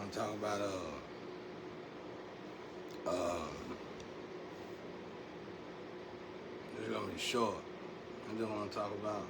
want to talk about uh, it's gonna be short. I just want to talk about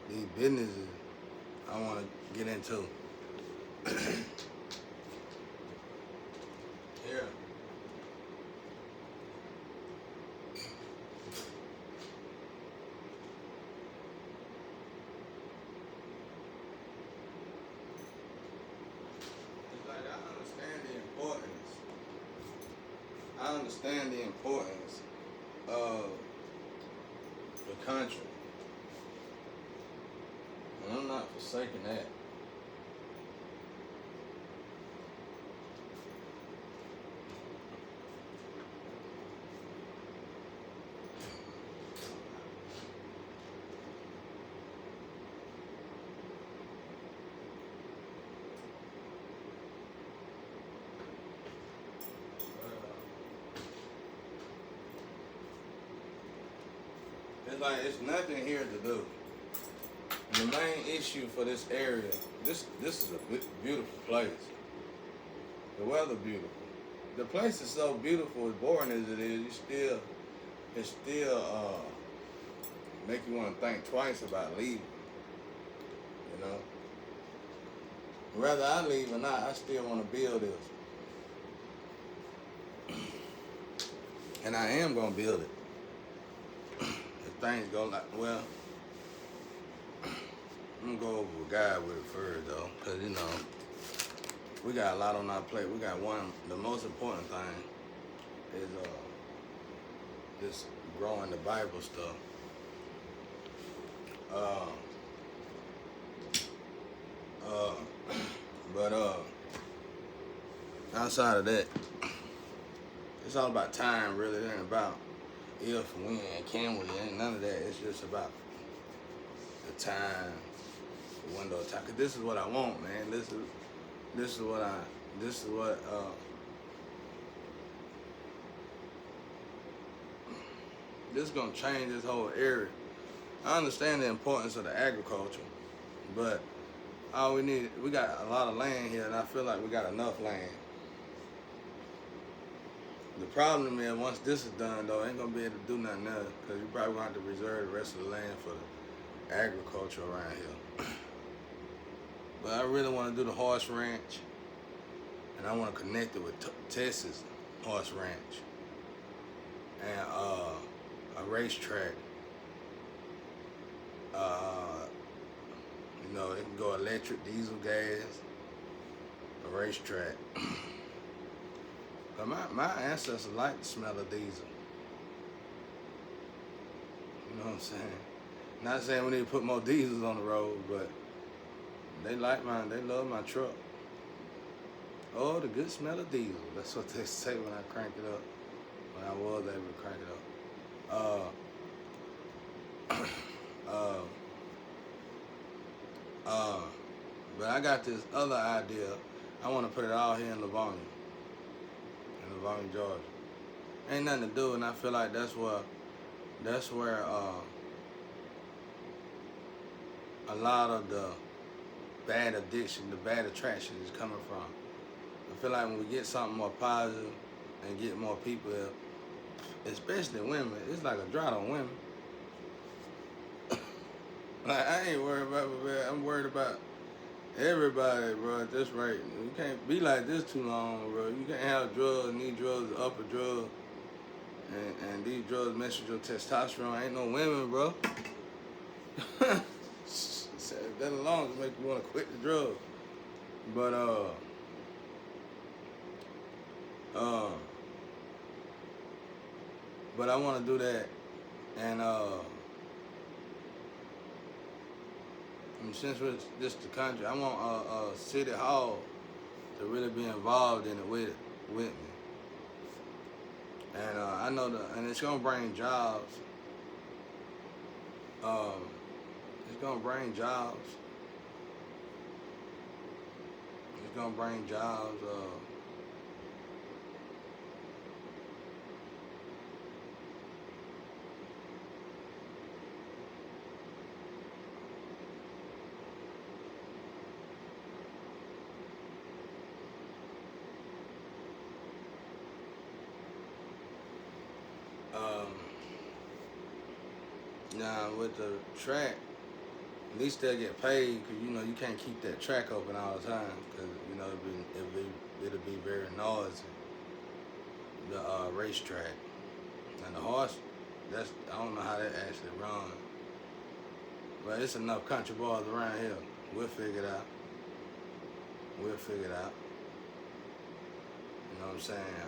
these businesses I want to get into. Here. It's like I understand the importance of the country. And I'm not forsaking that. It's like it's nothing here to do. And the main issue for this area, this is a beautiful place. The weather beautiful. The place is so beautiful, as boring as it is, it still make you want to think twice about leaving. You know, whether I leave or not, I still want to build this, and I am gonna build it. If things go like well, I'm gonna go over a guide with it first though, cause you know we got a lot on our plate. We got one. The most important thing is this growing the Bible stuff. But outside of that, it's all about time. Really, it ain't about if, when, can we. It ain't none of that. It's just about the time, the window of time. Cause this is what I want, man. This is what this is gonna change this whole area. I understand the importance of the agriculture, but all we got a lot of land here, and I feel like we got enough land. The problem is once this is done though, ain't gonna be able to do nothing else, because you probably gonna have to reserve the rest of the land for the agriculture around here. But I really want to do the horse ranch, and I want to connect it with Texas horse ranch and a racetrack. You know, it can go electric, diesel, gas, a racetrack. But my ancestors like the smell of diesel. You know what I'm saying? Not saying we need to put more diesels on the road, but they love my truck. Oh, the good smell of diesel. That's what they say when I crank it up. When I was able to crank it up. But I got this other idea. I want to put it all here in Livonia, Georgia. Ain't nothing to do, and I feel like that's where a lot of the bad addiction, the bad attraction is coming from. I feel like when we get something more positive and get more people, especially women, it's like a drought on women. Like, I ain't worried about it, I'm worried about everybody, bro, at this rate. You can't be like this too long, bro. You can't have drugs, need drugs, upper drugs, and these drugs mess with your testosterone. Ain't no women, bro. That alone just make you want to quit the drug. But but I want to do that, and since it's just the country, I want City Hall to really be involved in it with me. And I know and it's gonna bring jobs. It's gonna bring jobs. It's gonna bring jobs. Now with the track, at least they'll get paid because you know you can't keep that track open all the time because you know it'll be very noisy. The racetrack and the horse, I don't know how that actually runs, but it's enough country boys around here. We'll figure it out. We'll figure it out. You know what I'm saying?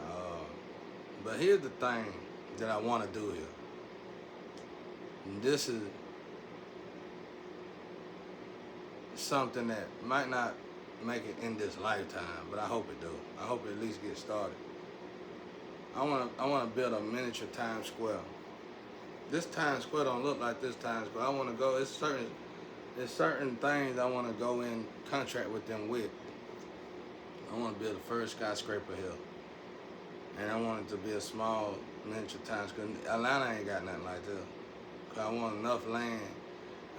But here's the thing that I want to do here. And this is something that might not make it in this lifetime, but I hope it do. I hope it at least get started. I wanna build a miniature Times Square. This Times Square don't look like this Times Square. I wanna go. It's certain things I wanna go in contract with them with. I wanna build the first skyscraper here, and I want it to be a small miniature Times Square. Atlanta ain't got nothing like this. Cause I want enough land.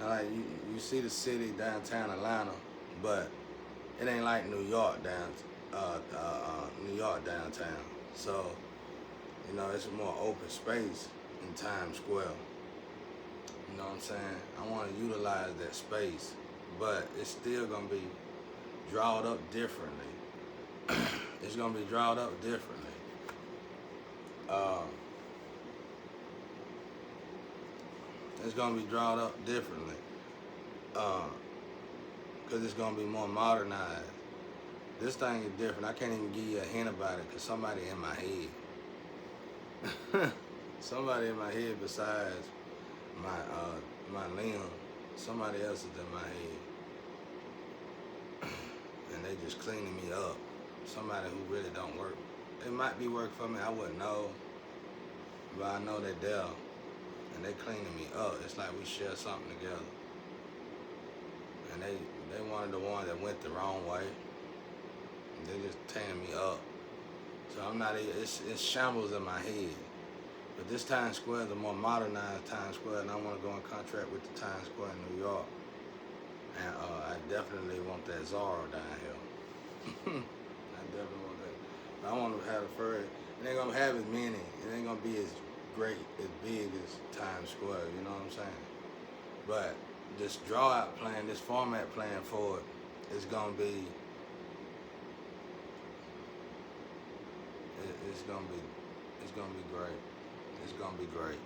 And like you see the city downtown Atlanta, but it ain't like New York downtown. So, you know, it's a more open space in Times Square. You know what I'm saying? I want to utilize that space, but it's still gonna be drawed up differently. It's gonna be drawed up differently. It's gonna be drawn up differently, cause it's gonna be more modernized. This thing is different. I can't even give you a hint about it, cause somebody in my head, somebody in my head besides my limb, somebody else is in my head, and they just cleaning me up. Somebody who really don't work. It might be work for me. I wouldn't know, but I know they're there. And they cleaning me up. It's like we share something together. And they one of the ones that went the wrong way. And they just tearing me up. So I'm not even, it's shambles in my head. But this Times Square is a more modernized Times Square, and I want to go in contract with the Times Square in New York. And I definitely want that Zara down here. I definitely want that. But I want to have the first. It ain't gonna have as many. It ain't gonna be as great, as big as Times Square, you know what I'm saying? But this draw out plan, this format plan for it is gonna be, it's gonna be great. It's gonna be great.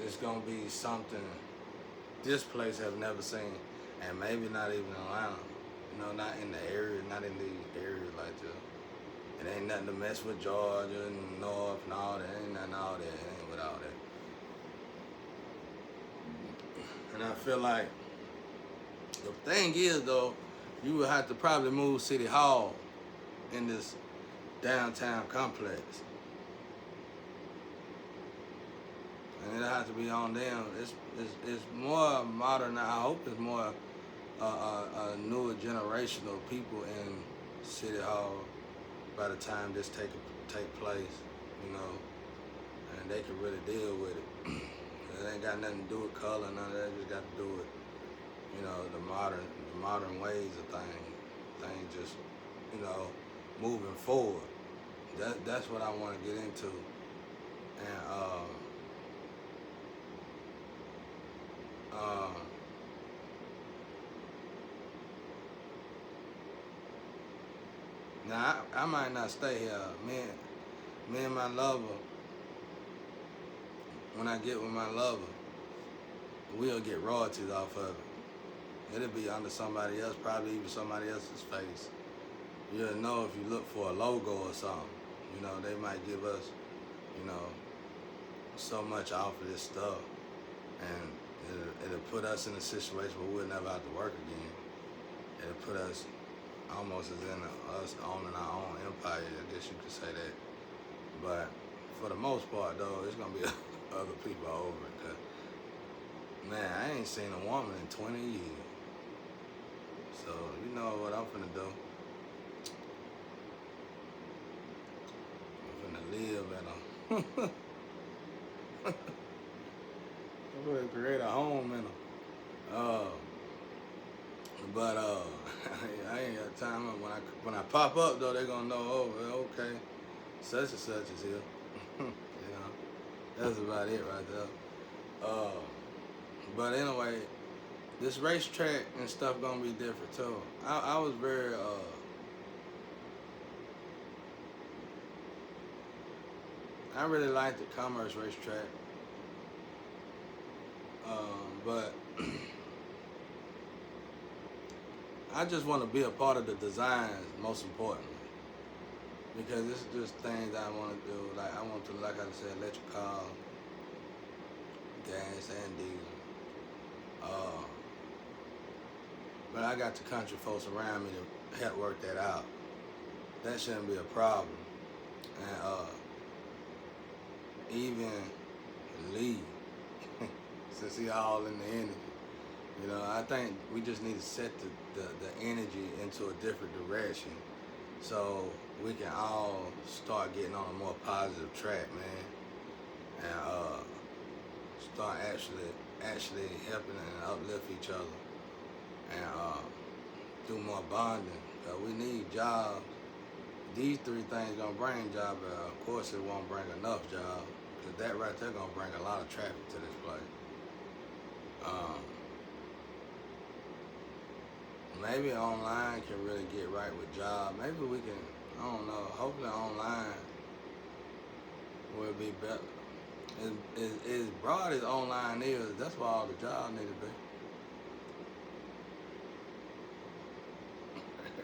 It's gonna be something this place have never seen, and maybe not even Atlanta. You know, not in the area, not in the area like this. It ain't nothing to mess with Georgia and North and all that. Ain't nothing all that. It ain't with all that. And I feel like the thing is though, you would have to probably move City Hall in this downtown complex. And it'll have to be on them. It's more modern. I hope it's more a newer generation of people in City Hall by the time this take place, you know, and they can really deal with it. It ain't got nothing to do with color, none of that. It just got to do with, you know, the modern ways of things just, you know, moving forward. That's what I want to get into, and now I might not stay here. Me and my lover, when I get with my lover, we'll get royalties off of it. It'll be under somebody else, probably even somebody else's face. You'll know if you look for a logo or something. You know, they might give us, you know, so much off of this stuff, and it'll put us in a situation where we'll never have to work again. It'll put us almost as in us owning our own empire, I guess you could say that. But for the most part, though, it's gonna be other people over it. 'Cause, man, I ain't seen a woman in 20 years. So you know what I'm finna do? I'm finna live in a I'm gonna create a home in a but I ain't got time. When I pop up though, they gonna know, oh, well, okay, such and such is here. You know, That's about it right there. But anyway, this racetrack and stuff gonna be different too. I was very I really like the Commerce racetrack, but I just want to be a part of the designs, most importantly, because it's just things I want to do. Like I want to, like I said, electric car, gas and diesel. But I got the country folks around me to help work that out. That shouldn't be a problem. And even Lee, since he all in the energy, you know, I think we just need to set the energy into a different direction so we can all start getting on a more positive track, man, and start actually helping and uplift each other and do more bonding. Cause we need jobs. These three things gonna bring jobs. Of course, it won't bring enough jobs. Cause that right there gonna bring a lot of traffic to this place. Maybe online can really get right with jobs. Maybe we can. I don't know. Hopefully, online will be better. As broad as online is, that's why all the jobs need to be.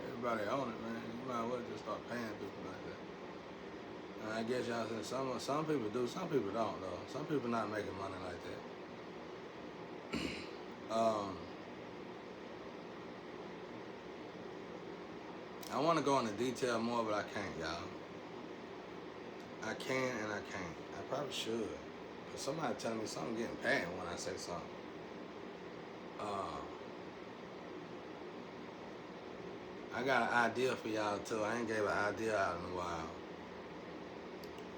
Everybody on it, man. You might as well just start paying people like that. And I guess y'all said some people do, some people don't though. Some people not making money like that. I want to go into detail more, but I can't, y'all. I can and I can't. I probably should. But somebody telling me something getting patent when I say something. I got an idea for y'all too. I ain't gave an idea out in a while.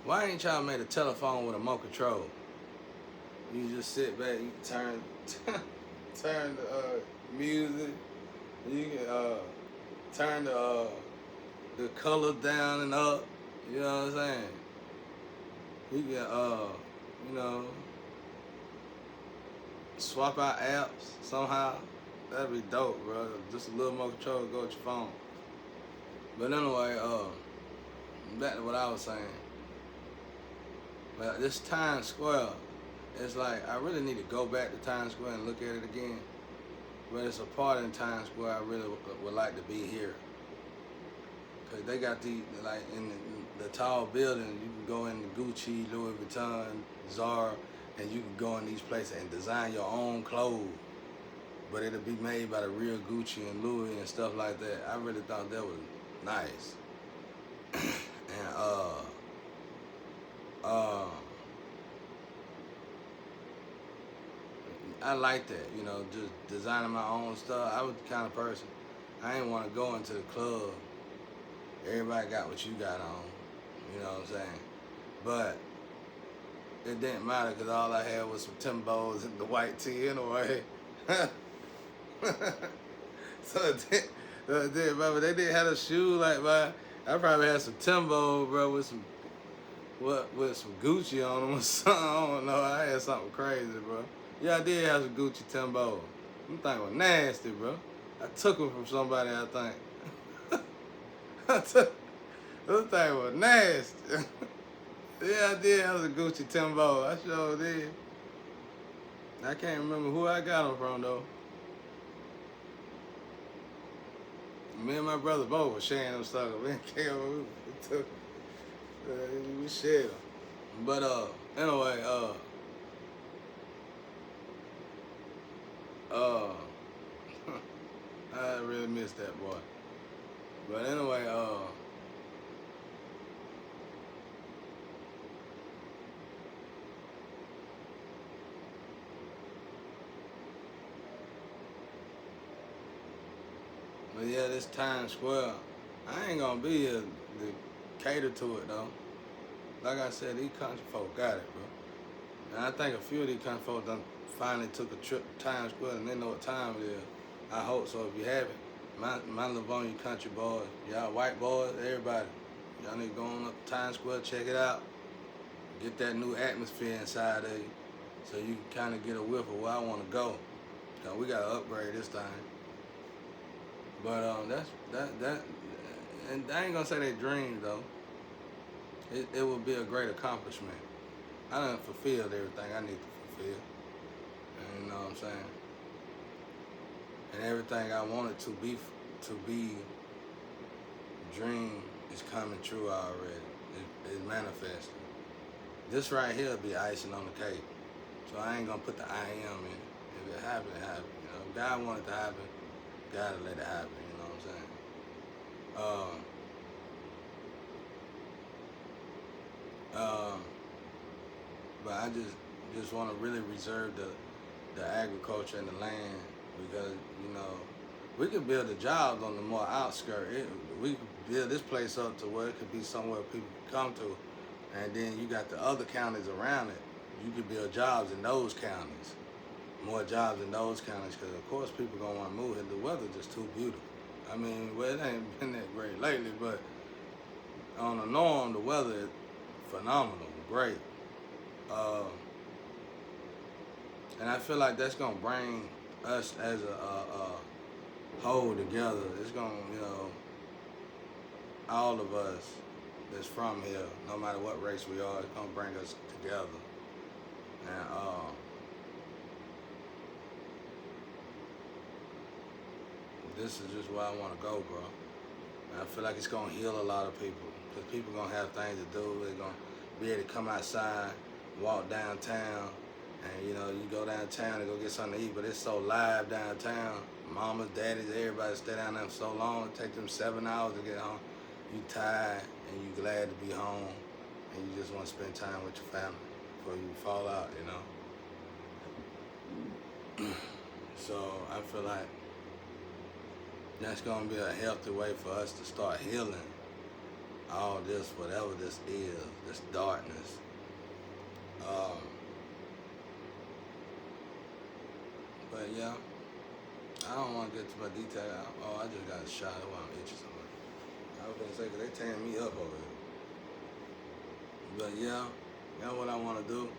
Why ain't y'all made a telephone with a remote control? You just sit back, you turn the music, you can turn the color down and up. You know what I'm saying? You can you know, swap out apps somehow. That'd be dope, bro. Just a little more control to go with your phone. But anyway, back to what I was saying. But this Times Square, it's like I really need to go back to Times Square and look at it again. But it's a part in Times Square I really would like to be here. Cause they got like in the tall buildings, you can go in the Gucci, Louis Vuitton, Zara, and you can go in these places and design your own clothes. But it'll be made by the real Gucci and Louis and stuff like that. I really thought that was nice. And I like that, you know, just designing my own stuff. I was the kind of person, I didn't want to go into the club. Everybody got what you got on, you know what I'm saying? But it didn't matter because all I had was some Timbos and the white tee anyway. So it did, bro. They didn't have a shoe like mine. I probably had some Timbo, bro, with some Gucci on them or something. I don't know. I had something crazy, bro. Yeah, I did have some Gucci Timbo. Them things were nasty, bro. I took them from somebody, I think. Those things were nasty. Yeah, I did have some Gucci Timbo. I sure did. I can't remember who I got them from, though. Me and my brother both were sharing them suckers. We didn't care what we took. We shared them. But anyway, I really missed that boy. But anyway, but yeah, this Times Square, I ain't gonna be here to cater to it though. Like I said, these country folk got it, bro. And I think a few of these country folk done finally took a trip to Times Square and they know what time it is. I hope so. If you haven't, my Livonia country boys, y'all white boys, everybody, y'all need to go on up to Times Square, check it out. get that new atmosphere inside of you, so you can kind of get a whiff of where I want to go. Cause we gotta upgrade this thing. But that, and I ain't gonna say they dream though. It will be a great accomplishment. I done fulfilled everything I need to fulfill. And you know what I'm saying? And everything I wanted to be dream is coming true already. It's manifesting. This right here will be icing on the cake. So I ain't gonna put the I am in it. If it happen, it happen. You know, if God wanted it to happen, God will let it happen. You know what I'm saying? But I just want to really reserve the agriculture and the land, because you know we could build the jobs on the more outskirts. We could build this place up to where it could be somewhere people can come to, and then you got the other counties around it. You could build jobs in those counties, more jobs in those counties, because of course people gonna want to move here. The weather's just too beautiful. I mean, well, it ain't been that great lately, but on the norm, the weather is phenomenal, great. And I feel like that's gonna bring us as a whole together. It's gonna, you know, all of us that's from here, no matter what race we are, it's gonna bring us together. And this is just where I want to go, bro. And I feel like it's gonna heal a lot of people, because people gonna have things to do. They're gonna be able to come outside, walk downtown, and you know, you go downtown and go get something to eat, but it's so live downtown. Mamas, daddies, everybody stay down there for so long. It take them 7 hours to get home. You tired and you glad to be home, and you just want to spend time with your family before you fall out, you know. So I feel like that's gonna be a healthy way for us to start healing all this, whatever this is, this darkness. But yeah, I don't want to get too much detail. I just got a shot. That's why I'm itching so much. I was gonna say, 'cause they tearing me up over here. But yeah, that's what I want to do.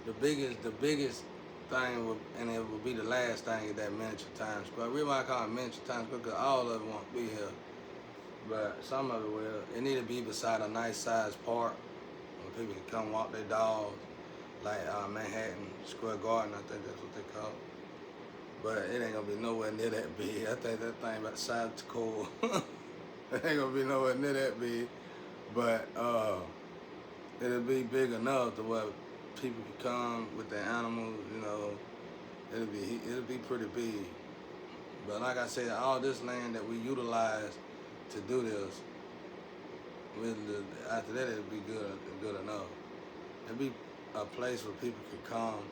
The biggest thing, and it will be the last thing, is that miniature Times Square. The reason why I call it miniature Times Square, because all of it won't be here, but some of it will. It need to be beside a nice sized park where people can come walk their dogs, like Manhattan Square Garden, I think that's what they call it. But it ain't gonna be nowhere near that big. I think that thing about the size of cool. It ain't gonna be nowhere near that big. But it'll be big enough to where people can come with their animals, you know. It'll be pretty big. But like I said, all this land that we utilize to do this, after that it'll be good enough. It'll be a place where people could come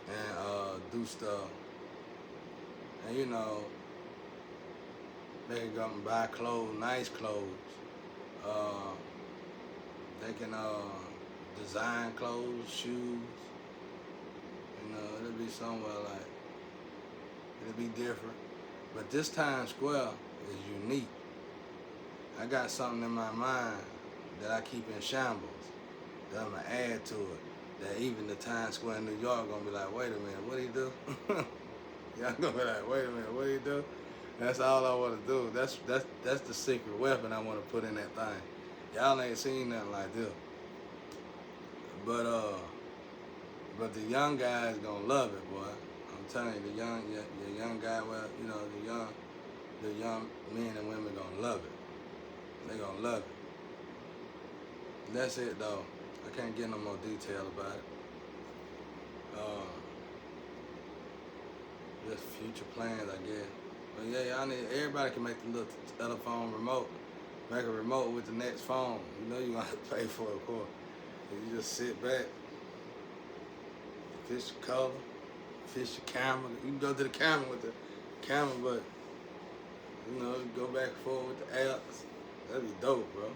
and do stuff. And you know, they can come and buy clothes, nice clothes. They can design clothes, shoes. You know, it'll be somewhere like, it'll be different. But this Times Square is unique. I got something in my mind that I keep in shambles that I'm gonna add to it. That even the Times Square in New York gonna be like, wait a minute, what do you do? Y'all gonna be like, wait a minute, what do you do? That's all I wanna do. That's the secret weapon I wanna put in that thing. Y'all ain't seen nothing like this. But the young guys gonna love it, boy. I'm telling you, the young guy, well, you know, the young men and women gonna love it. They gonna love it. That's it, though. I can't get no more detail about it. Just future plans, I guess. But yeah, y'all need, everybody can make the little telephone remote. Make a remote with the next phone. You know you're gonna have to pay for it, of course. You just sit back, fish your color, fish your camera. You can go to the camera with the camera, but you know, go back and forth with the apps. That'd be dope, bro.